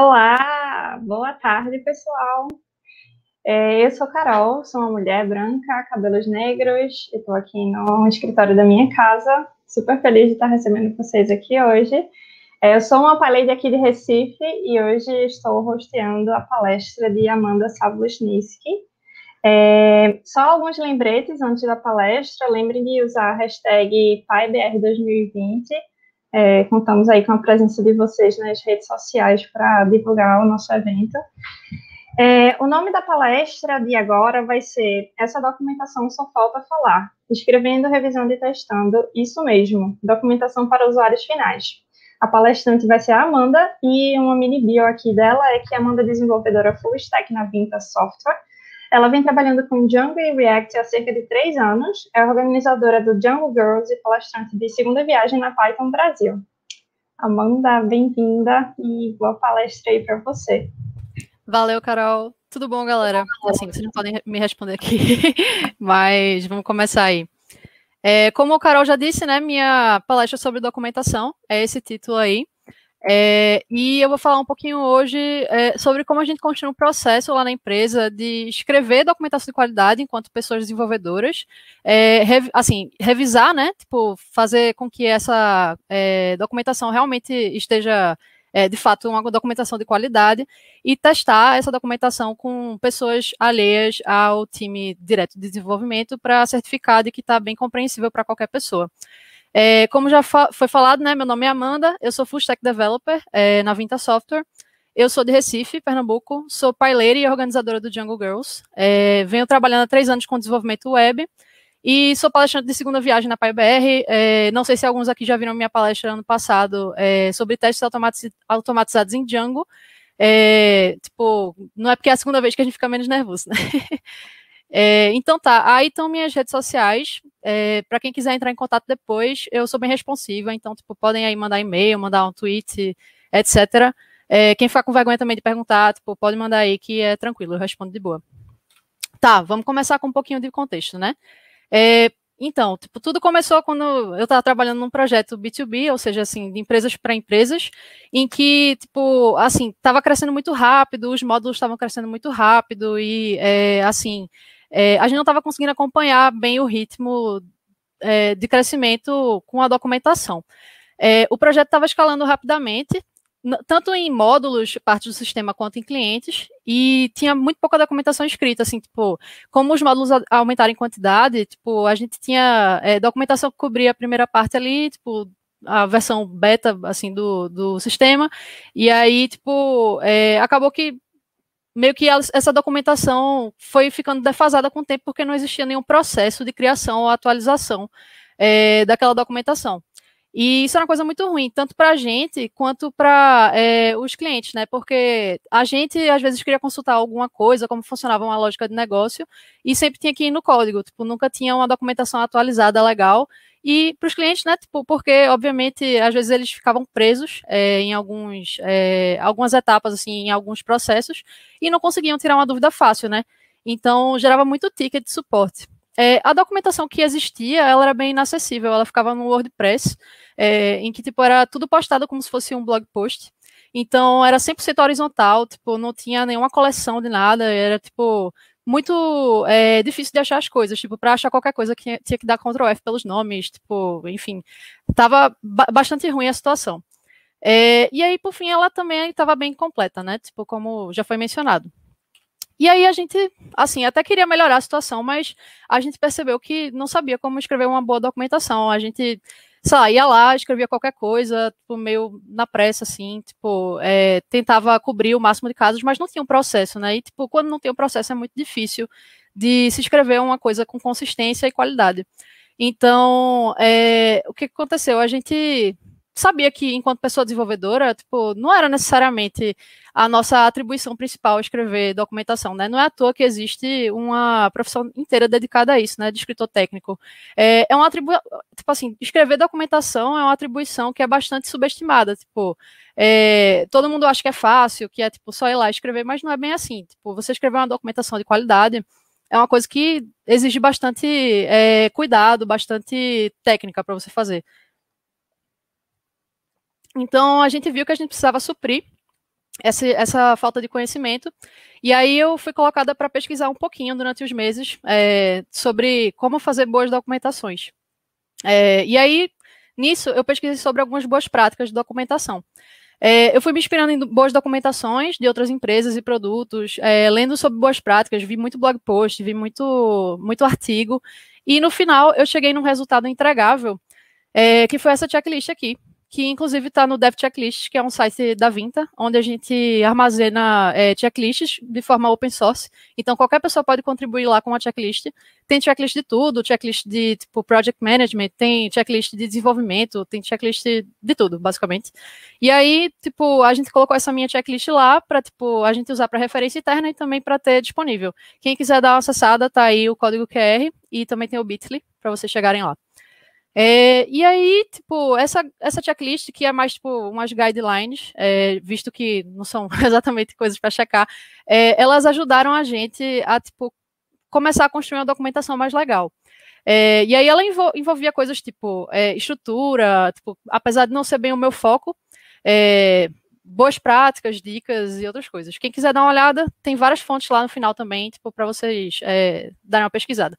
Olá, boa tarde, pessoal. Eu sou Carol, sou uma mulher branca, cabelos negros, e estou aqui no escritório da minha casa, super feliz de estar recebendo vocês aqui hoje. Eu sou uma paleide aqui de Recife e hoje estou hosteando a palestra de Amanda Sablusniski. Só alguns lembretes antes da palestra, lembrem de usar a hashtag PaiBR2020. Contamos aí com a presença de vocês nas redes sociais para divulgar o nosso evento. O nome da palestra de agora vai ser Essa Documentação Só Falta Falar, escrevendo, revisando e testando, isso mesmo, documentação para usuários finais. A palestrante vai ser a Amanda, e uma mini bio aqui dela é que a Amanda é desenvolvedora full stack na Vinta Software. Ela vem trabalhando com Django e React há cerca de 3 anos, é organizadora do Django Girls e palestrante de segunda viagem na Python Brasil. Amanda, bem-vinda e boa palestra aí para você. Valeu, Carol. Tudo bom, galera? Assim, vocês não podem me responder aqui, mas vamos começar aí. Como o Carol já disse, né, minha palestra sobre documentação é esse título aí. E eu vou falar um pouquinho hoje sobre como a gente continua um processo lá na empresa de escrever documentação de qualidade enquanto pessoas desenvolvedoras, revisar, né, tipo, fazer com que essa documentação realmente esteja de fato uma documentação de qualidade e testar essa documentação com pessoas alheias ao time direto de desenvolvimento para certificar de que está bem compreensível para qualquer pessoa. Como já foi falado, né, meu nome é Amanda, eu sou Full Stack Developer na Vinta Software, eu sou de Recife, Pernambuco, sou paileira e organizadora do Django Girls, venho trabalhando há 3 anos com desenvolvimento web e sou palestrante de segunda viagem na PaiBR. Não sei se alguns aqui já viram minha palestra ano passado sobre testes automatizados em Django. Tipo, não é porque é a segunda vez que a gente fica menos nervoso, né? Então tá, aí estão minhas redes sociais, para quem quiser entrar em contato depois, eu sou bem responsiva, então tipo, podem aí mandar e-mail, mandar um tweet, etc. Quem ficar com vergonha também de perguntar, tipo, pode mandar aí que é tranquilo, eu respondo de boa. Tá, vamos começar com um pouquinho de contexto, né? Então, tipo, tudo começou quando eu estava trabalhando num projeto B2B, ou seja, assim, de empresas para empresas, em que, tipo, assim, estava crescendo muito rápido, os módulos estavam crescendo muito rápido e, assim, a gente não estava conseguindo acompanhar bem o ritmo de crescimento com a documentação. O projeto estava escalando rapidamente, tanto em módulos, parte do sistema, quanto em clientes, e tinha muito pouca documentação escrita, assim, tipo, como os módulos aumentaram em quantidade, tipo, a gente tinha documentação que cobria a primeira parte ali, tipo, a versão beta, assim, do sistema, e aí, tipo, acabou que meio que essa documentação foi ficando defasada com o tempo, porque não existia nenhum processo de criação ou atualização daquela documentação. E isso é uma coisa muito ruim, tanto para a gente quanto para os clientes, né? Porque a gente, às vezes, queria consultar alguma coisa, como funcionava uma lógica de negócio, e sempre tinha que ir no código, tipo, nunca tinha uma documentação atualizada legal. E para os clientes, né? Tipo, porque, obviamente, às vezes eles ficavam presos em algumas etapas, assim, em alguns processos, e não conseguiam tirar uma dúvida fácil, né? Então, gerava muito ticket de suporte. A documentação que existia, ela era bem inacessível, ela ficava no WordPress, em que, tipo, era tudo postado como se fosse um blog post, então era 100% horizontal, tipo, não tinha nenhuma coleção de nada, era, tipo, muito difícil de achar as coisas, tipo, para achar qualquer coisa que tinha que dar Ctrl F pelos nomes, tipo, enfim, tava bastante ruim a situação. E aí, por fim, ela também estava bem completa, né, tipo, como já foi mencionado. E aí a gente, assim, até queria melhorar a situação, mas a gente percebeu que não sabia como escrever uma boa documentação. A gente, sei lá, ia lá, escrevia qualquer coisa, tipo, meio na pressa, assim, tipo, tentava cobrir o máximo de casos, mas não tinha um processo, né? E, tipo, quando não tem um processo é muito difícil de se escrever uma coisa com consistência e qualidade. Então, o que aconteceu? A gente sabia que, enquanto pessoa desenvolvedora, tipo, não era necessariamente a nossa atribuição principal escrever documentação, né? Não é à toa que existe uma profissão inteira dedicada a isso, né? De escritor técnico. É uma atribuição, tipo assim, escrever documentação é uma atribuição que é bastante subestimada, tipo, todo mundo acha que é fácil, que é, tipo, só ir lá escrever, mas não é bem assim. Tipo, você escrever uma documentação de qualidade é uma coisa que exige bastante cuidado, bastante técnica para você fazer. Então, a gente viu que a gente precisava suprir essa falta de conhecimento. E aí eu fui colocada para pesquisar um pouquinho durante os meses sobre como fazer boas documentações. E aí, nisso, eu pesquisei sobre algumas boas práticas de documentação. Eu fui me inspirando em boas documentações de outras empresas e produtos, lendo sobre boas práticas, vi muito blog post, vi muito artigo, e no final eu cheguei num resultado entregável, que foi essa checklist aqui, que inclusive está no Dev Checklist, que é um site da Vinta, onde a gente armazena checklists de forma open source. Então, qualquer pessoa pode contribuir lá com uma checklist. Tem checklist de tudo, checklist de tipo project management, tem checklist de desenvolvimento, tem checklist de tudo, basicamente. E aí, tipo, a gente colocou essa minha checklist lá para tipo a gente usar para referência interna e também para ter disponível. Quem quiser dar uma acessada, tá aí o código QR e também tem o Bitly para vocês chegarem lá. E aí, tipo, essa checklist, que é mais, tipo, umas guidelines, visto que não são exatamente coisas para checar, elas ajudaram a gente a, tipo, começar a construir uma documentação mais legal. E aí ela envolvia coisas, tipo, estrutura, tipo, apesar de não ser bem o meu foco, boas práticas, dicas e outras coisas. Quem quiser dar uma olhada, tem várias fontes lá no final também, tipo, para vocês darem uma pesquisada.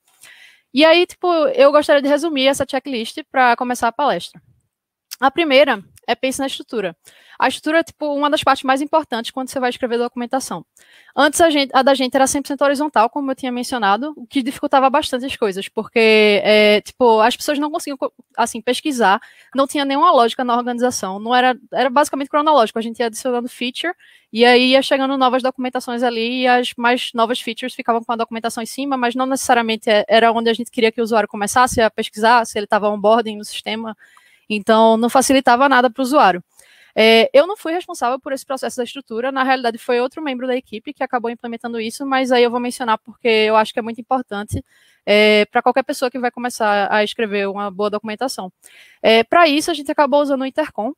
E aí, tipo, eu gostaria de resumir essa checklist para começar a palestra. A primeira é pense na estrutura. A estrutura é, tipo, uma das partes mais importantes quando você vai escrever documentação. Antes, a da gente era 100% horizontal, como eu tinha mencionado, o que dificultava bastante as coisas, porque, tipo, as pessoas não conseguiam, assim, pesquisar, não tinha nenhuma lógica na organização, não era basicamente cronológico, a gente ia adicionando feature, e aí ia chegando novas documentações ali, e as mais novas features ficavam com a documentação em cima, mas não necessariamente era onde a gente queria que o usuário começasse a pesquisar, se ele estava onboarding no sistema, então não facilitava nada para o usuário. Eu não fui responsável por esse processo da estrutura, na realidade foi outro membro da equipe que acabou implementando isso, mas aí eu vou mencionar porque eu acho que é muito importante para qualquer pessoa que vai começar a escrever uma boa documentação. Para isso, a gente acabou usando o Intercom,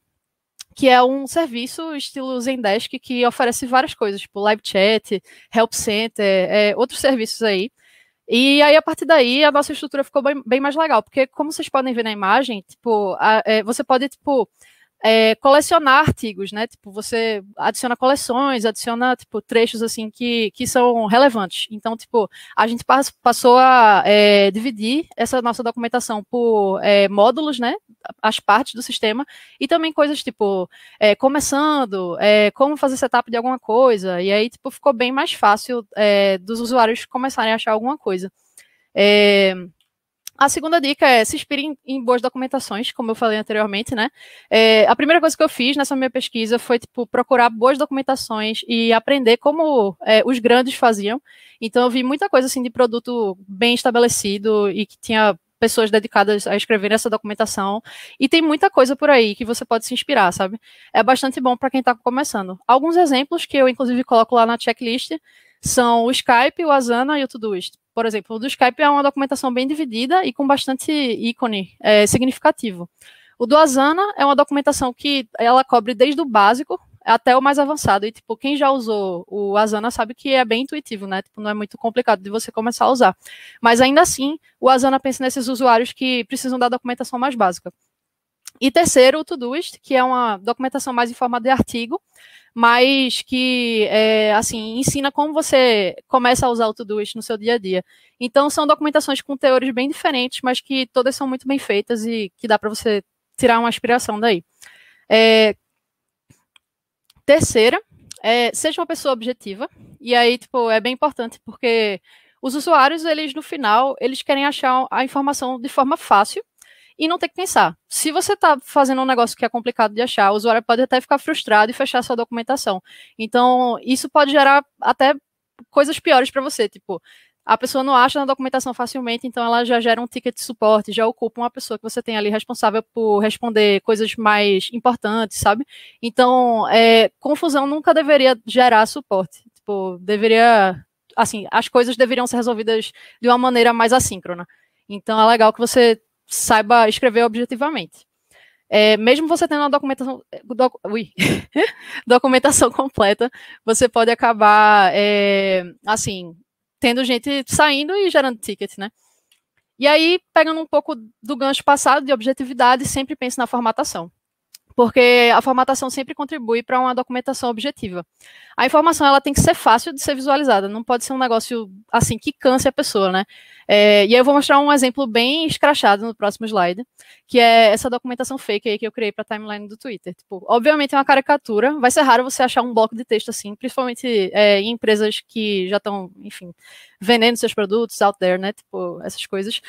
que é um serviço estilo Zendesk que oferece várias coisas, tipo live chat, help center, outros serviços aí. E aí, a partir daí, a nossa estrutura ficou bem mais legal, porque como vocês podem ver na imagem, tipo, você pode, tipo, colecionar artigos, né? Tipo, você adiciona coleções, adiciona, tipo, trechos, assim, que são relevantes. Então, tipo, a gente passou a dividir essa nossa documentação por módulos, né? As partes do sistema, e também coisas, tipo, começando, como fazer setup de alguma coisa, e aí, tipo, ficou bem mais fácil dos usuários começarem a achar alguma coisa. A segunda dica é se inspire em boas documentações, como eu falei anteriormente, né? A primeira coisa que eu fiz nessa minha pesquisa foi, tipo, procurar boas documentações e aprender como os grandes faziam. Então, eu vi muita coisa, assim, de produto bem estabelecido e que tinha pessoas dedicadas a escrever essa documentação. E tem muita coisa por aí que você pode se inspirar, sabe? É bastante bom para quem está começando. Alguns exemplos que eu, inclusive, coloco lá na checklist são o Skype, o Asana e o Todoist. Por exemplo, o do Skype é uma documentação bem dividida e com bastante ícone significativo. O do Asana é uma documentação que ela cobre desde o básico até o mais avançado. E, tipo, quem já usou o Asana sabe que é bem intuitivo, né? Tipo, não é muito complicado de você começar a usar. Mas, ainda assim, o Asana pensa nesses usuários que precisam da documentação mais básica. E terceiro, o Todoist, que é uma documentação mais em forma de artigo, mas que, assim, ensina como você começa a usar o Todoist no seu dia a dia. Então, são documentações com teores bem diferentes, mas que todas são muito bem feitas e que dá para você tirar uma inspiração daí. Terceira, seja uma pessoa objetiva. E aí, tipo, é bem importante porque os usuários, eles, no final, eles querem achar a informação de forma fácil e não ter que pensar. Se você está fazendo um negócio que é complicado de achar, o usuário pode até ficar frustrado e fechar sua documentação. Então, isso pode gerar até coisas piores para você, tipo, a pessoa não acha na documentação facilmente, então ela já gera um ticket de suporte, já ocupa uma pessoa que você tem ali responsável por responder coisas mais importantes, sabe? Então, confusão nunca deveria gerar suporte. Tipo, deveria, assim, as coisas deveriam ser resolvidas de uma maneira mais assíncrona. Então, é legal que você saiba escrever objetivamente. Mesmo você tendo uma documentação completa, você pode acabar, assim, tendo gente saindo e gerando tickets, né? E aí, pegando um pouco do gancho passado de objetividade, sempre pense na formatação. porque a formatação sempre contribui para uma documentação objetiva. A informação ela tem que ser fácil de ser visualizada, não pode ser um negócio assim que canse a pessoa, né? E aí eu vou mostrar um exemplo bem escrachado no próximo slide, que é essa documentação fake aí que eu criei para a timeline do Twitter. Tipo, obviamente é uma caricatura, vai ser raro você achar um bloco de texto assim, principalmente em empresas que já estão, enfim, vendendo seus produtos out there, né? Tipo, essas coisas.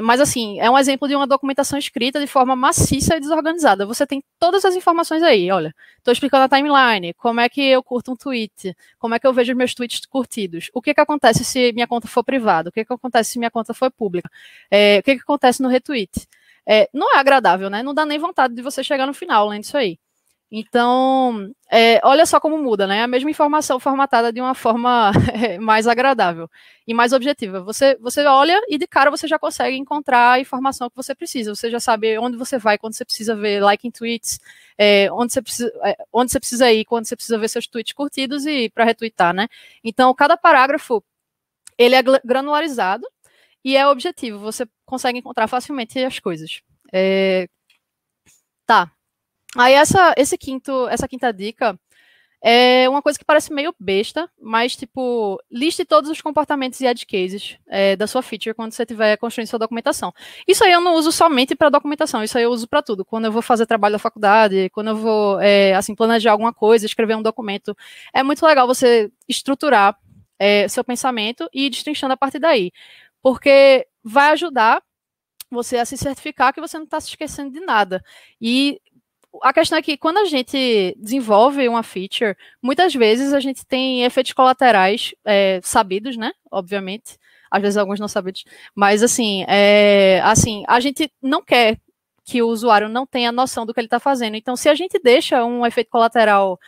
Mas assim, é um exemplo de uma documentação escrita de forma maciça e desorganizada. Você tem todas as informações aí, olha. Estou explicando a timeline, como é que eu curto um tweet, como é que eu vejo os meus tweets curtidos, o que acontece se minha conta for privada, o que acontece se minha conta for pública, o que acontece no retweet. Não é agradável, né? Não dá nem vontade de você chegar no final lendo isso aí. Então, olha só como muda, né? A mesma informação formatada de uma forma mais agradável e mais objetiva. Você olha e de cara você já consegue encontrar a informação que você precisa. Você já sabe onde você vai quando você precisa ver like em tweets, onde você precisa ir quando você precisa ver seus tweets curtidos e para retweetar, né? Então, cada parágrafo ele é granularizado e é objetivo. Você consegue encontrar facilmente as coisas. Tá. Aí essa quinta dica é uma coisa que parece meio besta, mas, tipo, liste todos os comportamentos e edge cases da sua feature quando você estiver construindo sua documentação. Isso aí eu não uso somente para documentação, isso aí eu uso para tudo. Quando eu vou fazer trabalho da faculdade, quando eu vou, assim, planejar alguma coisa, escrever um documento, é muito legal você estruturar seu pensamento e ir destrinchando a partir daí, porque vai ajudar você a se certificar que você não está se esquecendo de nada. E a questão é que quando a gente desenvolve uma feature, muitas vezes a gente tem efeitos colaterais sabidos, né? Obviamente, às vezes alguns não sabidos, mas assim, a gente não quer que o usuário não tenha noção do que ele está fazendo. Então, se a gente deixa um efeito colateral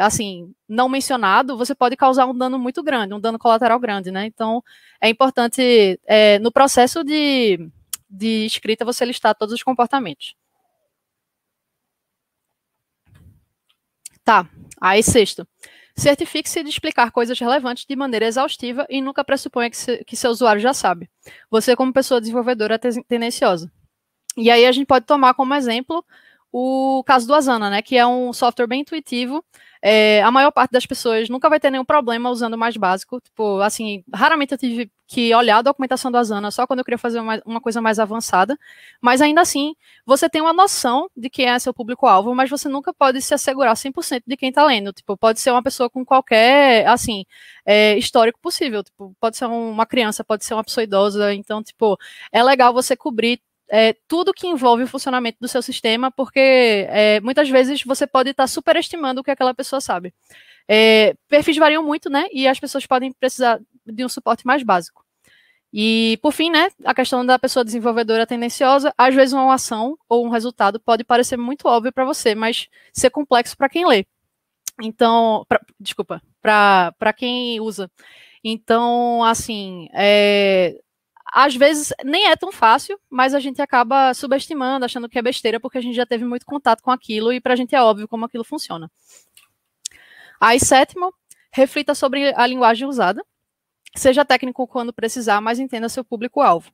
assim, não mencionado, você pode causar um dano muito grande, um dano colateral grande, né? Então, é importante no processo de escrita você listar todos os comportamentos. Tá, aí sexto. Certifique-se de explicar coisas relevantes de maneira exaustiva e nunca pressuponha que seu usuário já sabe. Você, como pessoa desenvolvedora, é tendenciosa. E aí a gente pode tomar como exemplo o caso do Asana, né, que é um software bem intuitivo. A maior parte das pessoas nunca vai ter nenhum problema usando o mais básico. Tipo, assim, raramente eu tive que olhar a documentação do Asana só quando eu queria fazer uma coisa mais avançada. Mas ainda assim, você tem uma noção de quem é seu público-alvo, mas você nunca pode se assegurar 100% de quem está lendo. Tipo, pode ser uma pessoa com qualquer, assim, histórico possível. Tipo, pode ser uma criança, pode ser uma pessoa idosa. Então, tipo, é legal você cobrir tudo que envolve o funcionamento do seu sistema, porque muitas vezes você pode estar superestimando o que aquela pessoa sabe. Perfis variam muito, né? E as pessoas podem precisar de um suporte mais básico. E, por fim, né, a questão da pessoa desenvolvedora tendenciosa, às vezes uma ação ou um resultado pode parecer muito óbvio para você, mas ser complexo para quem lê. Então, para quem usa. Então, assim, às vezes nem é tão fácil, mas a gente acaba subestimando, achando que é besteira, porque a gente já teve muito contato com aquilo e para a gente é óbvio como aquilo funciona. Aí, sétimo, reflita sobre a linguagem usada. Seja técnico quando precisar, mas entenda seu público-alvo.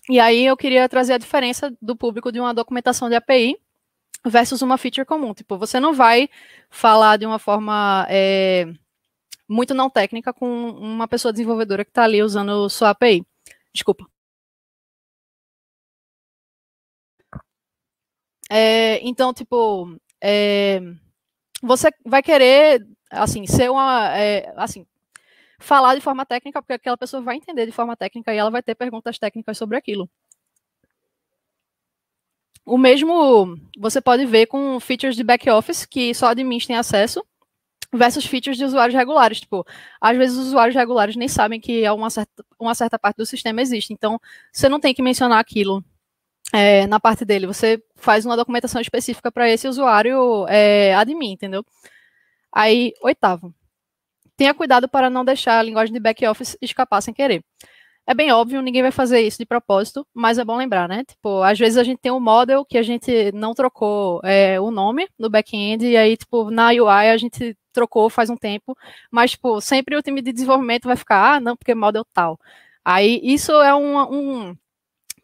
E aí eu queria trazer a diferença do público de uma documentação de API versus uma feature comum. Tipo, você não vai falar de uma forma muito não técnica com uma pessoa desenvolvedora que está ali usando sua API. Desculpa. Então, tipo, você vai querer, assim, ser falar de forma técnica, porque aquela pessoa vai entender de forma técnica e ela vai ter perguntas técnicas sobre aquilo. O mesmo você pode ver com features de back-office, que só admins têm acesso, versus features de usuários regulares. Tipo, às vezes os usuários regulares nem sabem que uma certa parte do sistema existe. Então, você não tem que mencionar aquilo na parte dele. Você faz uma documentação específica para esse usuário admin, entendeu? Aí, oitavo. Tenha cuidado para não deixar a linguagem de back-office escapar sem querer. É bem óbvio, ninguém vai fazer isso de propósito, mas é bom lembrar, né? Tipo, às vezes a gente tem um model que a gente não trocou o nome no back-end, e aí, tipo, na UI a gente trocou faz um tempo, mas, tipo, sempre o time de desenvolvimento vai ficar, não, porque model tal. Aí, isso é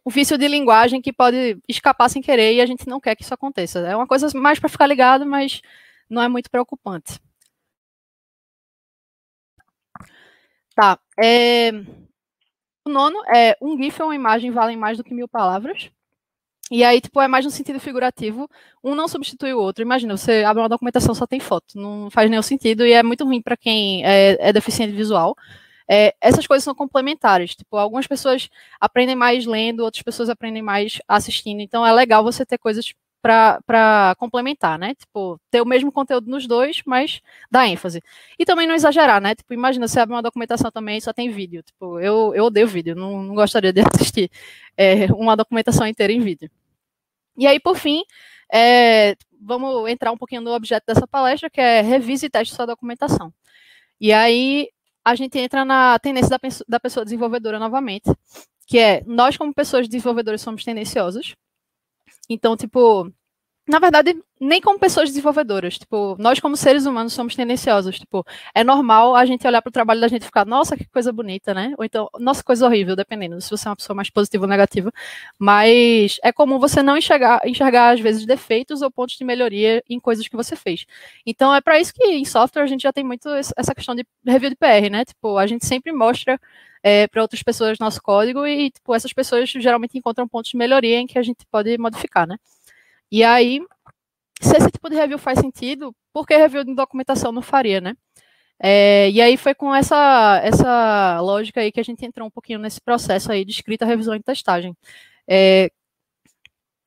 um vício de linguagem que pode escapar sem querer e a gente não quer que isso aconteça. É uma coisa mais para ficar ligado, mas não é muito preocupante. Tá. O nono é um GIF ou uma imagem valem mais do que 1000 palavras. E aí, tipo, é mais no sentido figurativo, um não substitui o outro. Imagina, você abre uma documentação, só tem foto, não faz nenhum sentido e é muito ruim para quem é deficiente visual. Essas coisas são complementares, tipo, algumas pessoas aprendem mais lendo, outras pessoas aprendem mais assistindo, então é legal você ter coisas para complementar, né? Tipo, ter o mesmo conteúdo nos dois, mas dar ênfase. E também não exagerar, né? Tipo, imagina, você abre uma documentação também e só tem vídeo. Tipo, eu odeio vídeo, não gostaria de assistir uma documentação inteira em vídeo. E aí, por fim, vamos entrar um pouquinho no objeto dessa palestra, que é revise e teste sua documentação. E aí, a gente entra na tendência da pessoa desenvolvedora novamente, que é, nós como pessoas desenvolvedoras somos tendenciosas. Então, tipo, na verdade, nem como pessoas desenvolvedoras, tipo, nós como seres humanos somos tendenciosos, tipo, é normal a gente olhar para o trabalho da gente e ficar, nossa, que coisa bonita, né? Ou então, nossa, coisa horrível, dependendo se você é uma pessoa mais positiva ou negativa, mas é comum você não enxergar às vezes defeitos ou pontos de melhoria em coisas que você fez. Então, é para isso que em software a gente já tem muito essa questão de review de PR, né? Tipo, a gente sempre mostra para outras pessoas nosso código e, tipo, essas pessoas geralmente encontram pontos de melhoria em que a gente pode modificar, né? E aí, se esse tipo de review faz sentido, por que review de documentação não faria, né? E aí foi com essa lógica aí que a gente entrou um pouquinho nesse processo aí de escrita, revisão e testagem.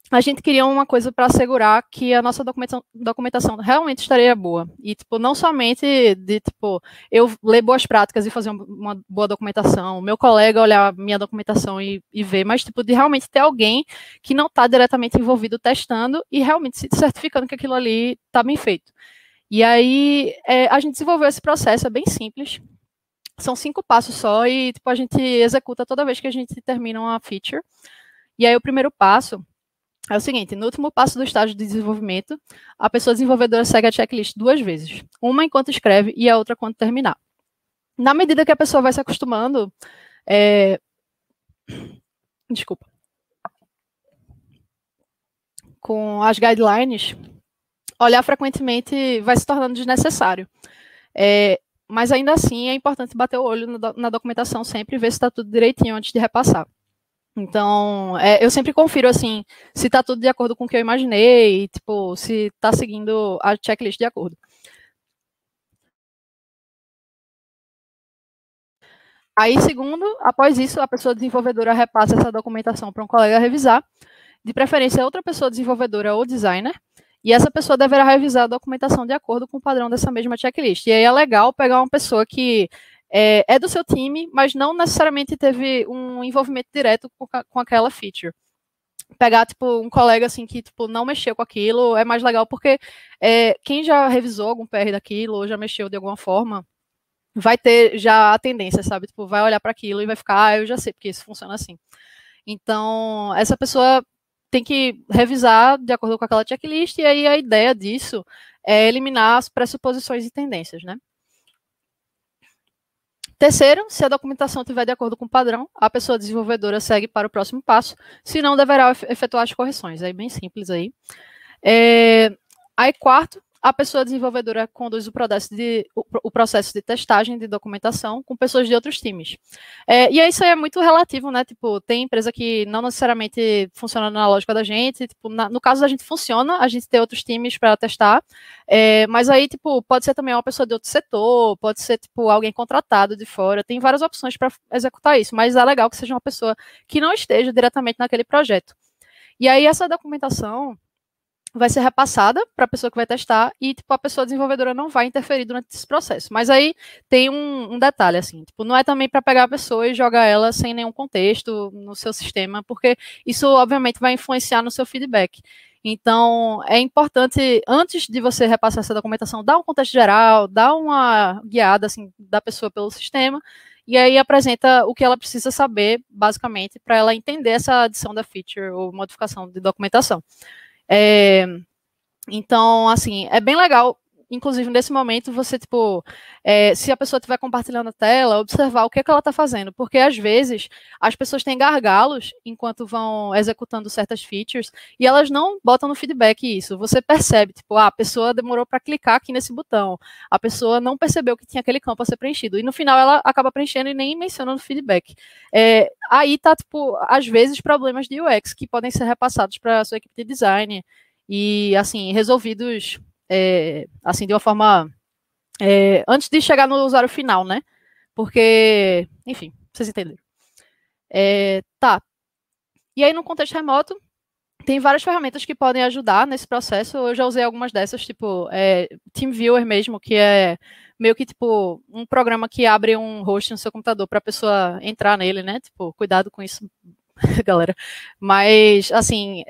A gente queria uma coisa para assegurar que a nossa documentação realmente estaria boa. E, tipo, não somente de, tipo, eu ler boas práticas e fazer uma boa documentação, meu colega olhar minha documentação e ver, mas, tipo, de realmente ter alguém que não está diretamente envolvido testando e realmente se certificando que aquilo ali está bem feito. E aí, a gente desenvolveu esse processo, é bem simples. São 5 passos só e, tipo, a gente executa toda vez que a gente termina uma feature. E aí, o primeiro passo é o seguinte, no último passo do estágio de desenvolvimento, a pessoa desenvolvedora segue a checklist 2 vezes. Uma enquanto escreve e a outra quando terminar. Na medida que a pessoa vai se acostumando, desculpa, com as guidelines, olhar frequentemente vai se tornando desnecessário. Mas ainda assim é importante bater o olho na documentação sempre e ver se está tudo direitinho antes de repassar. Então, eu sempre confiro, assim, se está tudo de acordo com o que eu imaginei, tipo, se está seguindo a checklist de acordo. Aí, segundo, após isso, a pessoa desenvolvedora repassa essa documentação para um colega revisar, de preferência outra pessoa desenvolvedora ou designer, e essa pessoa deverá revisar a documentação de acordo com o padrão dessa mesma checklist. E aí é legal pegar uma pessoa que é do seu time, mas não necessariamente teve um envolvimento direto com aquela feature. Pegar, tipo, um colega, assim, que, tipo, não mexeu com aquilo, é mais legal, porque quem já revisou algum PR daquilo, ou já mexeu de alguma forma, vai ter já a tendência, sabe? Tipo, vai olhar para aquilo e vai ficar, eu já sei, porque isso funciona assim. Então, essa pessoa tem que revisar de acordo com aquela checklist, e aí a ideia disso é eliminar as pressuposições e tendências, né? Terceiro, se a documentação estiver de acordo com o padrão, a pessoa desenvolvedora segue para o próximo passo, se não, deverá efetuar as correções. Aí, bem simples aí. Aí, quarto, a pessoa desenvolvedora conduz o processo de testagem de documentação com pessoas de outros times. E aí isso aí é muito relativo, né? Tipo, tem empresa que não necessariamente funciona na lógica da gente, tipo, no caso da gente funciona, a gente tem outros times para testar, mas aí, tipo, pode ser também uma pessoa de outro setor, pode ser, tipo, alguém contratado de fora, tem várias opções para executar isso, mas é legal que seja uma pessoa que não esteja diretamente naquele projeto. E aí essa documentação vai ser repassada para a pessoa que vai testar e, tipo, a pessoa desenvolvedora não vai interferir durante esse processo. Mas aí tem um detalhe, assim, tipo, não é também para pegar a pessoa e jogar ela sem nenhum contexto no seu sistema, porque isso, obviamente, vai influenciar no seu feedback. Então, é importante, antes de você repassar essa documentação, dar um contexto geral, dar uma guiada, assim, da pessoa pelo sistema, e aí apresenta o que ela precisa saber, basicamente, para ela entender essa adição da feature ou modificação de documentação. Então, assim, é bem legal inclusive nesse momento, você, tipo, se a pessoa estiver compartilhando a tela, observar o que é que ela está fazendo, porque às vezes as pessoas têm gargalos enquanto vão executando certas features e elas não botam no feedback isso. Você percebe, tipo, a pessoa demorou para clicar aqui nesse botão, a pessoa não percebeu que tinha aquele campo a ser preenchido, e no final ela acaba preenchendo e nem menciona no feedback. Aí tá, tipo, às vezes problemas de UX que podem ser repassados para a sua equipe de design e, assim, resolvidos, assim, de uma forma, antes de chegar no usuário final, né? Porque, enfim, vocês entenderam. Tá. E aí, no contexto remoto, tem várias ferramentas que podem ajudar nesse processo. Eu já usei algumas dessas, tipo, TeamViewer mesmo, que é meio que, tipo, um programa que abre um host no seu computador para a pessoa entrar nele, né? Tipo, cuidado com isso, galera. Mas, assim,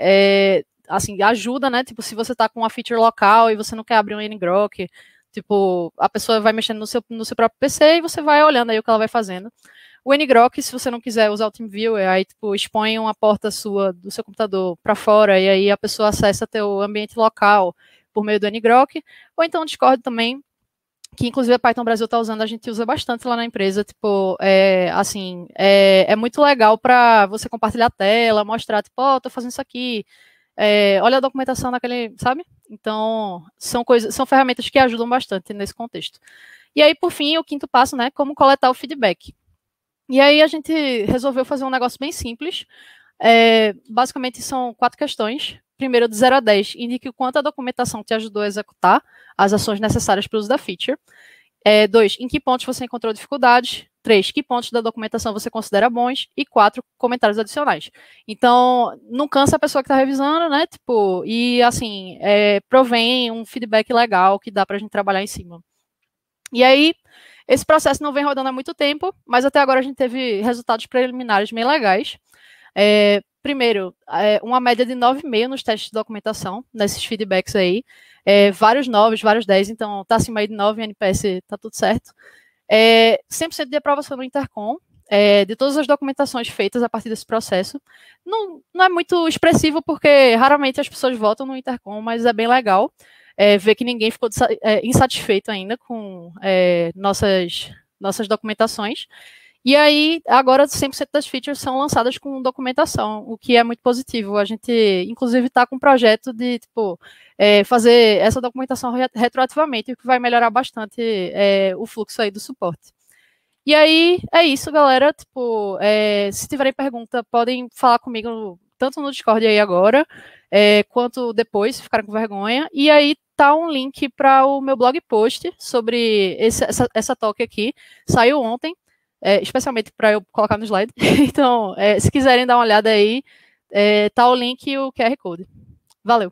ajuda, né? Tipo, se você tá com uma feature local e você não quer abrir um ngrok, tipo, a pessoa vai mexendo no seu próprio PC e você vai olhando aí o que ela vai fazendo. O ngrok, se você não quiser usar o TeamViewer, aí, tipo, expõe uma porta sua do seu computador para fora e aí a pessoa acessa teu ambiente local por meio do ngrok. Ou então o Discord também, que inclusive a Python Brasil está usando, a gente usa bastante lá na empresa, tipo, é muito legal para você compartilhar a tela, mostrar, tipo, tô fazendo isso aqui, olha a documentação naquele, sabe? Então, são ferramentas que ajudam bastante nesse contexto. E aí, por fim, o quinto passo, né, como coletar o feedback. E aí a gente resolveu fazer um negócio bem simples. Basicamente são 4 questões. Primeiro, de 0 a 10, indique o quanto a documentação te ajudou a executar as ações necessárias para o uso da feature. 2, em que pontos você encontrou dificuldades. 3, que pontos da documentação você considera bons. E 4, comentários adicionais. Então, não cansa a pessoa que está revisando, né? Tipo, e assim, provém um feedback legal que dá para a gente trabalhar em cima. E aí, esse processo não vem rodando há muito tempo, mas até agora a gente teve resultados preliminares bem legais. Primeiro, uma média de 9,5 nos testes de documentação, nesses feedbacks aí. Vários 9, vários 10, então tá acima aí de 9 em NPS, tá tudo certo. 100% de aprovação no Intercom, de todas as documentações feitas a partir desse processo. Não é muito expressivo, porque raramente as pessoas votam no Intercom, mas é bem legal ver que ninguém ficou insatisfeito ainda com nossas documentações. E aí, agora 100% das features são lançadas com documentação, o que é muito positivo. A gente, inclusive, está com um projeto de, tipo, fazer essa documentação retroativamente, o que vai melhorar bastante o fluxo aí do suporte. E aí, é isso, galera. Tipo, se tiverem pergunta, podem falar comigo, tanto no Discord aí agora, quanto depois, se ficarem com vergonha. E aí, tá um link para o meu blog post sobre essa talk aqui. Saiu ontem. Especialmente para eu colocar no slide. Então, se quiserem dar uma olhada aí, tá o link e o QR Code. Valeu!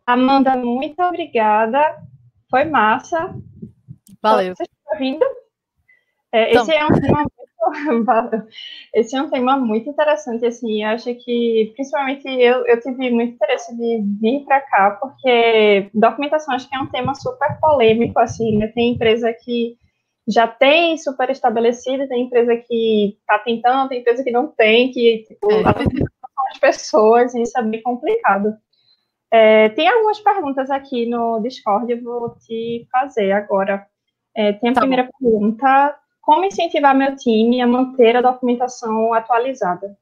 Amanda, muito obrigada. Foi massa. Valeu. Vocês estão ouvindo? Esse é um tema muito... Esse é um tema muito interessante, assim, eu acho que, principalmente, eu tive muito interesse de vir para cá, porque documentação acho que é um tema super polêmico, assim, né? Tem empresa que já tem super estabelecido, tem empresa que está tentando, tem empresa que não tem, que, tipo, a documentação são as pessoas, e isso é bem complicado. Tem algumas perguntas aqui no Discord, eu vou te fazer agora. Tem a primeira pergunta: como incentivar meu time a manter a documentação atualizada?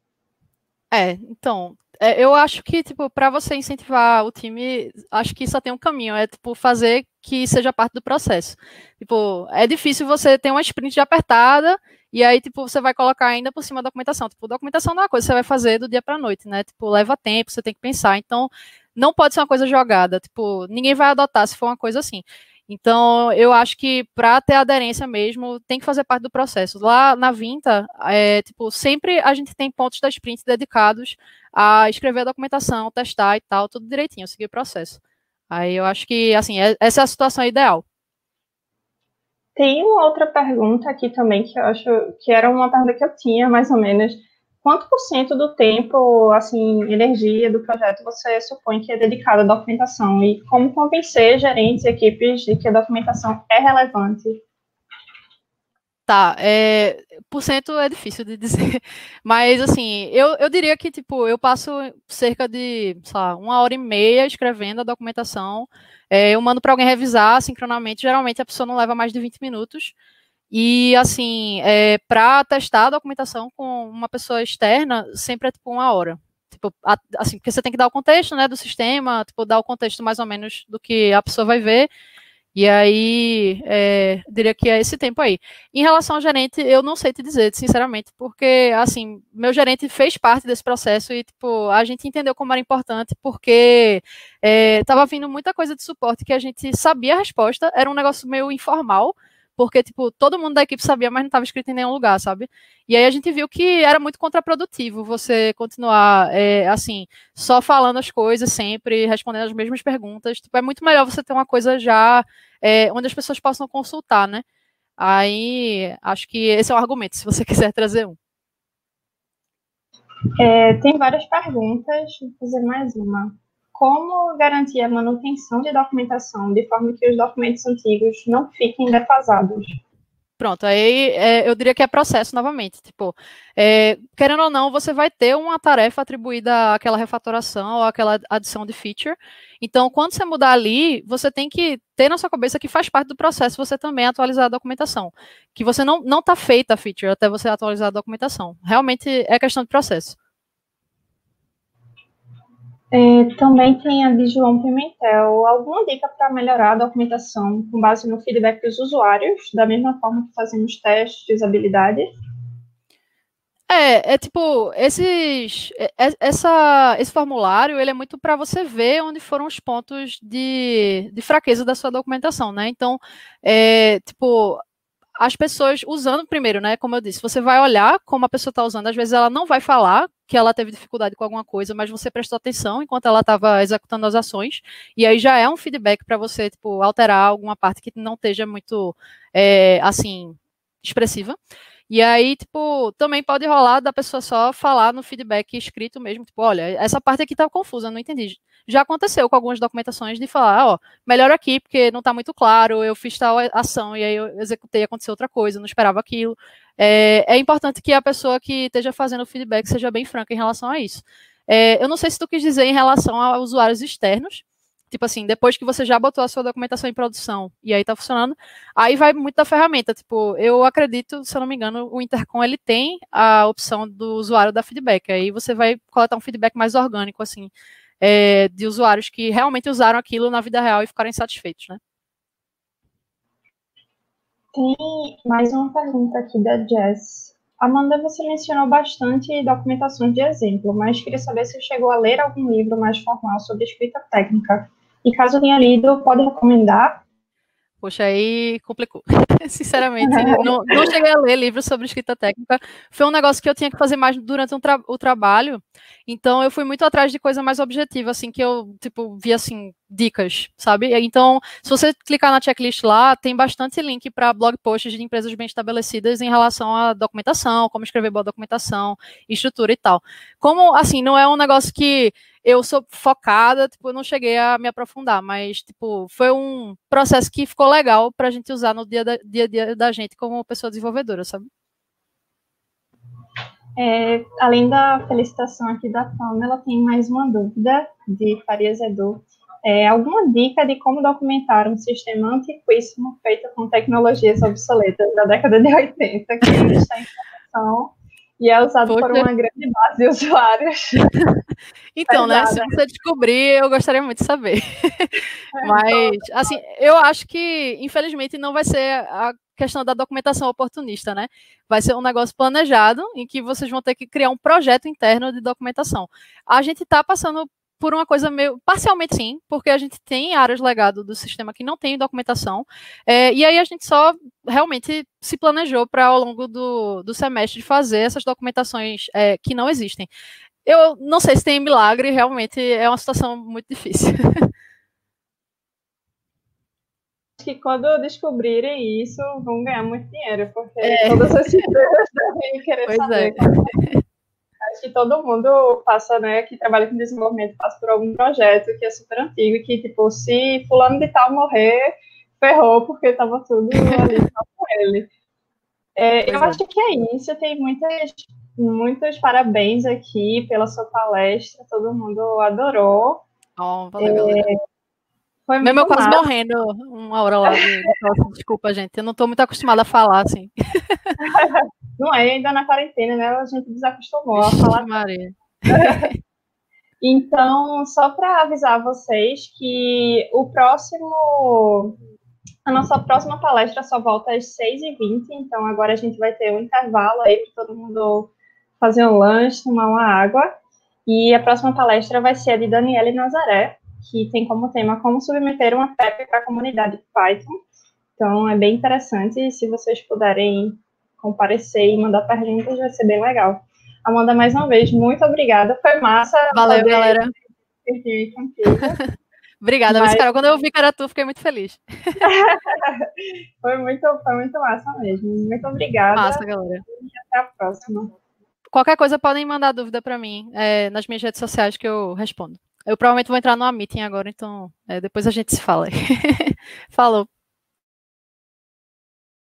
Então, eu acho que, tipo, para você incentivar o time, acho que só tem um caminho, tipo, fazer que seja parte do processo. Tipo, é difícil você ter uma sprint apertada e aí, tipo, você vai colocar ainda por cima da documentação. Tipo, documentação não é uma coisa que você vai fazer do dia para a noite, né? Tipo, leva tempo, você tem que pensar. Então, não pode ser uma coisa jogada. Tipo, ninguém vai adotar se for uma coisa assim. Então, eu acho que para ter aderência mesmo, tem que fazer parte do processo. Lá na Vinta, tipo, sempre a gente tem pontos da sprint dedicados a escrever a documentação, testar e tal, tudo direitinho, seguir o processo. Aí eu acho que, assim, essa é a situação ideal. Tem uma outra pergunta aqui também, que eu acho que era uma pergunta que eu tinha, mais ou menos. quanto por cento do tempo, assim, energia do projeto você supõe que é dedicado à documentação? E como convencer gerentes e equipes de que a documentação é relevante? Tá, por cento é difícil de dizer, mas assim, eu diria que, tipo, eu passo cerca de, sei lá, 1h30 escrevendo a documentação, eu mando para alguém revisar sincronamente, geralmente a pessoa não leva mais de 20 minutos, e assim, para testar a documentação com uma pessoa externa, sempre é tipo 1 hora. Tipo, assim, porque você tem que dar o contexto, né, do sistema, tipo, dar o contexto mais ou menos do que a pessoa vai ver, e aí, diria que é esse tempo aí. Em relação ao gerente, eu não sei te dizer, sinceramente, porque, assim, meu gerente fez parte desse processo e, tipo, a gente entendeu como era importante, porque estava vindo muita coisa de suporte que a gente sabia a resposta, era um negócio meio informal, porque, tipo, todo mundo da equipe sabia, mas não estava escrito em nenhum lugar, sabe? E aí a gente viu que era muito contraprodutivo você continuar, assim, só falando as coisas sempre, respondendo as mesmas perguntas. Tipo, é muito melhor você ter uma coisa já onde as pessoas possam consultar, né? Aí, acho que esse é o argumento, se você quiser trazer um. Tem várias perguntas, vou fazer mais uma. Como garantir a manutenção de documentação de forma que os documentos antigos não fiquem defasados? Pronto, aí eu diria que é processo novamente. Tipo, querendo ou não, você vai ter uma tarefa atribuída àquela refatoração ou àquela adição de feature. Então, quando você mudar ali, você tem que ter na sua cabeça que faz parte do processo você também atualizar a documentação. Que você não está feita a feature até você atualizar a documentação. Realmente é questão de processo. Também tem a de João Pimentel. Alguma dica para melhorar a documentação com base no feedback dos usuários, da mesma forma que fazemos testes de usabilidade? Tipo, esse formulário, ele é muito para você ver onde foram os pontos de fraqueza da sua documentação, né? Então, tipo, as pessoas usando primeiro, né? Como eu disse, você vai olhar como a pessoa está usando. Às vezes ela não vai falar que ela teve dificuldade com alguma coisa, mas você prestou atenção enquanto ela estava executando as ações. E aí já é um feedback para você, tipo, alterar alguma parte que não esteja muito, assim, expressiva. E aí, tipo, também pode rolar da pessoa só falar no feedback escrito mesmo, tipo, olha, essa parte aqui tá confusa, não entendi. Já aconteceu com algumas documentações de falar, ó, melhor aqui, porque não tá muito claro, eu fiz tal ação e aí eu executei, aconteceu outra coisa, não esperava aquilo. É importante que a pessoa que esteja fazendo o feedback seja bem franca em relação a isso. Eu não sei se tu quis dizer em relação a usuários externos, tipo assim, depois que você já botou a sua documentação em produção e aí tá funcionando, aí vai muito da ferramenta. Tipo, eu acredito, se eu não me engano, o Intercom ele tem a opção do usuário dar feedback. Aí você vai coletar um feedback mais orgânico, assim, de usuários que realmente usaram aquilo na vida real e ficaram insatisfeitos, né? Tem mais uma pergunta aqui da Jess. Amanda, você mencionou bastante documentações de exemplo, mas queria saber se chegou a ler algum livro mais formal sobre escrita técnica. E caso tenha lido, pode recomendar? Poxa, aí complicou. Sinceramente, não cheguei a ler livros sobre escrita técnica. Foi um negócio que eu tinha que fazer mais durante o trabalho. Então, eu fui muito atrás de coisa mais objetiva, assim, que eu, tipo, via, assim, dicas, sabe? Então, se você clicar na checklist lá, tem bastante link para blog posts de empresas bem estabelecidas em relação à documentação, como escrever boa documentação, estrutura e tal. Como, assim, não é um negócio que eu sou focada, tipo, eu não cheguei a me aprofundar, mas, tipo, foi um processo que ficou legal pra gente usar no dia a dia da gente como pessoa desenvolvedora, sabe? Além da felicitação aqui da Fauna, ela tem mais uma dúvida de Farias Edu. Alguma dica de como documentar um sistema antiquíssimo feito com tecnologias obsoletas da década de 80, que ainda está em produção e é usado por uma grande base de usuários? Então, né, se você descobrir, eu gostaria muito de saber. Mas, assim, eu acho que, infelizmente, não vai ser a questão da documentação oportunista, né? Vai ser um negócio planejado, em que vocês vão ter que criar um projeto interno de documentação. A gente está passando por uma coisa meio, parcialmente sim, porque a gente tem áreas legado do sistema que não tem documentação, e aí a gente só realmente se planejou para, ao longo do semestre, fazer essas documentações que não existem. Eu não sei se tem milagre, realmente é uma situação muito difícil. Que quando descobrirem isso, vão ganhar muito dinheiro, porque todas as empresas devem querer saber. que todo mundo passa, né, que trabalha com desenvolvimento, passa por algum projeto que é super antigo, e que, tipo, se fulano de tal morrer, ferrou, porque estava tudo ali só com ele. Eu acho que é isso, tem muitos parabéns aqui pela sua palestra, todo mundo adorou. Oh, valeu, galera. Foi Mesmo eu muito quase massa. morrendo uma hora lá de tosse. Desculpa, gente. Eu não estou muito acostumada a falar, assim. Não é, ainda na quarentena, né? A gente desacostumou a falar. Maria. Então, só para avisar vocês que a nossa próxima palestra só volta às 6h20, então agora a gente vai ter um intervalo aí para todo mundo fazer um lanche, tomar uma água. E a próxima palestra vai ser a de Daniele Nazaré, que tem como tema como submeter uma PEP para a comunidade Python. Então, é bem interessante, e se vocês puderem comparecer e mandar perguntas, vai ser bem legal. Amanda, mais uma vez, muito obrigada. Foi massa. Valeu, galera. Obrigada, mas, cara, quando eu vi que era tu, fiquei muito feliz. Foi muito massa mesmo. Muito obrigada. Massa, galera. E até a próxima. Qualquer coisa, podem mandar dúvida para mim nas minhas redes sociais que eu respondo. Eu provavelmente vou entrar numa meeting agora, então depois a gente se fala. Falou.